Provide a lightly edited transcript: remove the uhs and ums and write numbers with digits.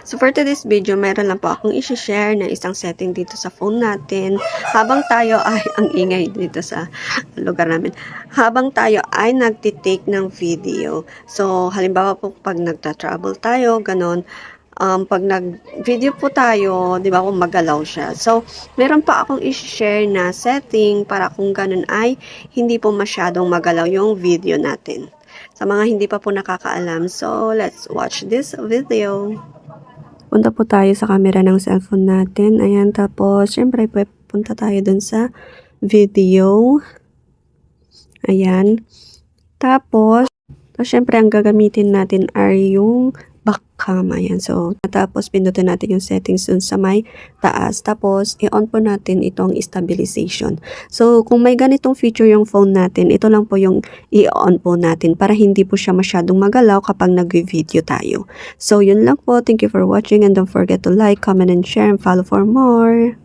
So for today's video, meron lang po akong i-share na isang setting dito sa phone natin. Habang tayo ay, ang ingay dito sa lugar namin. Habang tayo ay nagtitake ng video. So halimbawa po pag nagta-travel tayo, ganon. Pag nag-video po tayo, di ba, kung magalaw siya. So, meron pa akong i-share na setting para kung ganun ay hindi po masyadong magalaw yung video natin. Sa mga hindi pa po nakakaalam, so let's watch this video. Punta po tayo sa camera ng cellphone natin. Ayan, tapos, syempre, punta tayo dun sa video. Ayan. Tapos, syempre, ang gagamitin natin ay yung back cam. Ayan. So, tapos, pindutin natin yung settings dun sa may taas. Tapos, i-on po natin itong stabilization. So, kung may ganitong feature yung phone natin, ito lang po yung i-on po natin para hindi po siya masyadong magalaw kapag nag-video tayo. So, yun lang po. Thank you for watching and don't forget to like, comment, and share and follow for more.